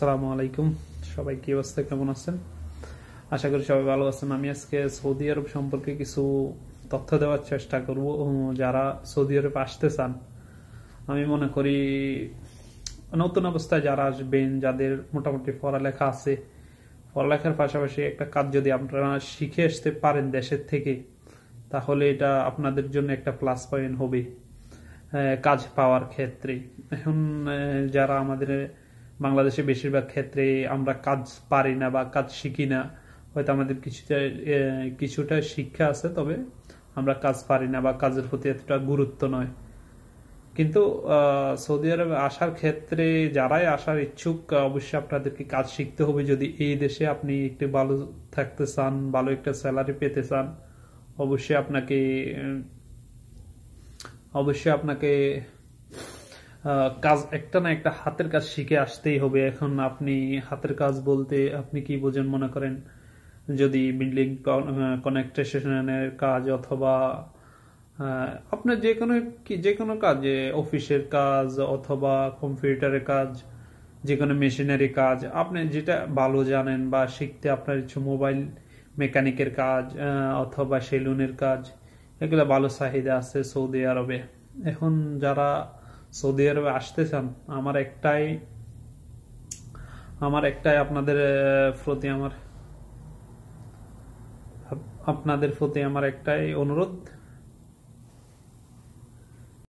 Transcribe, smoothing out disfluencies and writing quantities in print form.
আসসালামু আলাইকুম। সবাই কি অবস্থা, কেমন আছেন? আশা করি সবাই ভালো আছেন। আমি আজকে সৌদি আরব সম্পর্কে কিছু তথ্য দেওয়ার চেষ্টা করব। যারা সৌদি আরব আসতে চান, আমি মনে করি নতুন অবস্থায় যারা আসবেন, যাদের মোটামুটি পড়ালেখা আছে, পড়ালেখার পাশাপাশি একটা কাজ যদি আপনারা শিখে আসতে পারেন দেশের থেকে, তাহলে এটা আপনাদের জন্য একটা প্লাস পয়েন্ট হবে কাজ পাওয়ার ক্ষেত্রে। এখন যারা আমাদের বাংলাদেশে বেশিরভাগ ক্ষেত্রে আমরা কাজ পারি না বা কাজ শিখি না, হয়তো আমাদের কিছুটা শিক্ষা আছে, তবে আমরা কাজ পারি না বা কাজের প্রতি এতটা গুরুত্ব নয়। কিন্তু সৌদি আরবে আসার ক্ষেত্রে যারাই আসার ইচ্ছুক, অবশ্যই আপনাদেরকে কাজ শিখতে হবে। যদি এই দেশে আপনি একটু ভালো থাকতে চান, ভালো একটা স্যালারি পেতে চান, অবশ্যই আপনাকে কাজ একটা না একটা হাতের কাজ শিখে আসতেই হবে। এখন আপনি হাতের কাজ বলতে আপনি কি বোঝেন? মনে করেন যদি বিল্ডিং কনেকট্রেশনের কাজ, অথবা আপনার যে কোনো কাজ, অফিসের কাজ অথবা কম্পিউটারের কাজ, যে কোনো মেশিনারি কাজ, আপনি যেটা ভালো জানেন বা শিখতে আপনার ইচ্ছে, মোবাইল মেকানিকের কাজ অথবা সেলুনের কাজ, এগুলো ভালো চাহিদা আছে সৌদি আরবে। এখন যারা সৌদি আরবে আসতে চান, আপনাদের প্রতি আমার একটাই অনুরোধ,